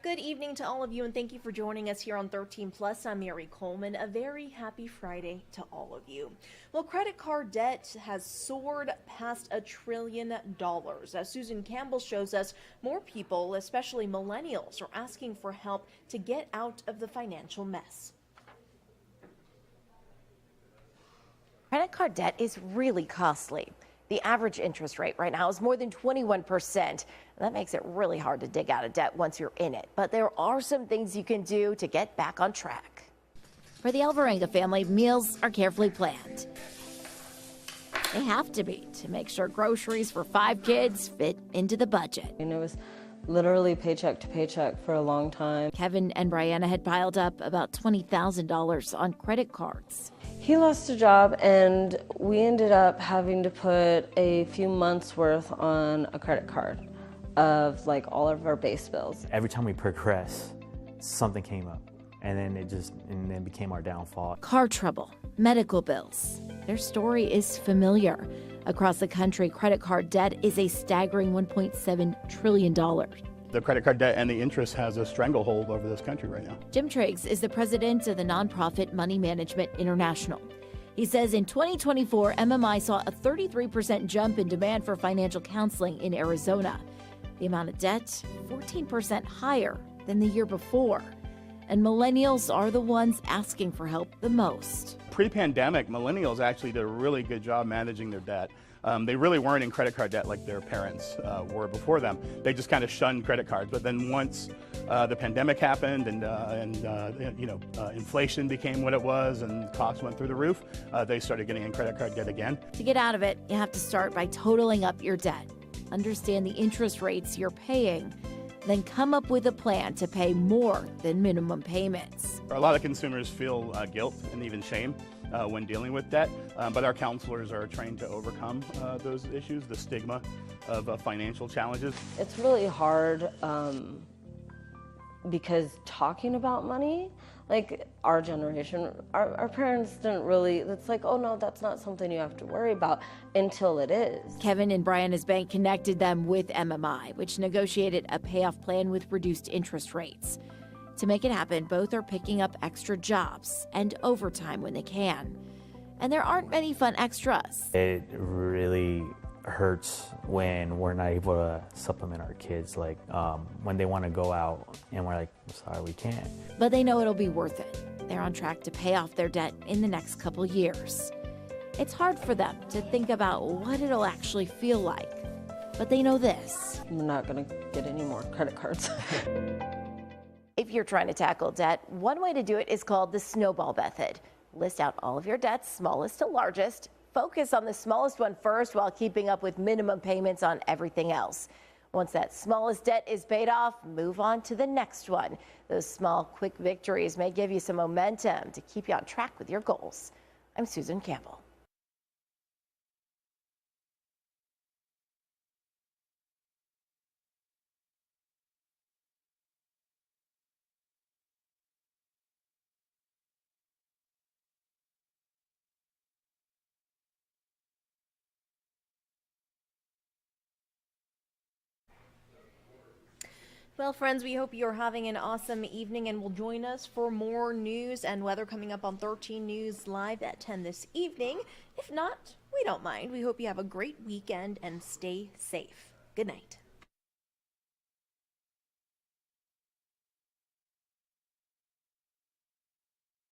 Good evening to all of you, and thank you for joining us here on 13 Plus. I'm Mary Coleman. A very happy Friday to all of you. Well, credit card debt has soared past $1 trillion. As Susan Campbell shows us, more people, especially millennials, are asking for help to get out of the financial mess. Credit card debt is really costly. The average interest rate right now is more than 21%. That makes it really hard to dig out of debt once you're in it. But there are some things you can do to get back on track. For the Alvarenga family, meals are carefully planned. They have to be to make sure groceries for 5 kids fit into the budget. And it was literally paycheck to paycheck for a long time. Kevin and Brianna had piled up about $20,000 on credit cards. He lost a job and we ended up having to put a few months worth on a credit card of like all of our base bills. Every time we progress, something came up and then it became our downfall. Car trouble, medical bills. Their story is familiar. Across the country, credit card debt is a staggering $1.7 trillion. The credit card debt and the interest has a stranglehold over this country right now. Jim Triggs is the president of the nonprofit Money Management International. He says in 2024, MMI saw a 33% jump in demand for financial counseling in Arizona. The amount of debt, 14% higher than the year before. And millennials are the ones asking for help the most. Pre-pandemic, millennials actually did a really good job managing their debt. They really weren't in credit card debt like their parents were before them. They just kind of shunned credit cards. But then once the pandemic happened and inflation became what it was and costs went through the roof, they started getting in credit card debt again. To get out of it, you have to start by totaling up your debt. Understand the interest rates you're paying, then come up with a plan to pay more than minimum payments. A lot of consumers feel guilt and even shame when dealing with debt, but our counselors are trained to overcome those issues, the stigma of financial challenges. It's really hard because talking about money, like our generation, our parents didn't really, it's like, oh no, that's not something you have to worry about until it is. Kevin and Brianna's bank connected them with MMI, which negotiated a payoff plan with reduced interest rates. To make it happen, both are picking up extra jobs and overtime when they can. And there aren't many fun extras. It really hurts when we're not able to supplement our kids, like when they want to go out and we're like, sorry, we can't. But they know it'll be worth it. They're on track to pay off their debt in the next couple years. It's hard for them to think about what it'll actually feel like, but they know this. I'm not gonna get any more credit cards. If you're trying to tackle debt, one way to do it is called the snowball method. List out all of your debts, smallest to largest. Focus on the smallest one first while keeping up with minimum payments on everything else. Once that smallest debt is paid off, move on to the next one. Those small, quick victories may give you some momentum to keep you on track with your goals. I'm Susan Campbell. Well, friends, we hope you're having an awesome evening and will join us for more news and weather coming up on 13 News Live at 10 this evening. If not, we don't mind. We hope you have a great weekend and stay safe. Good night.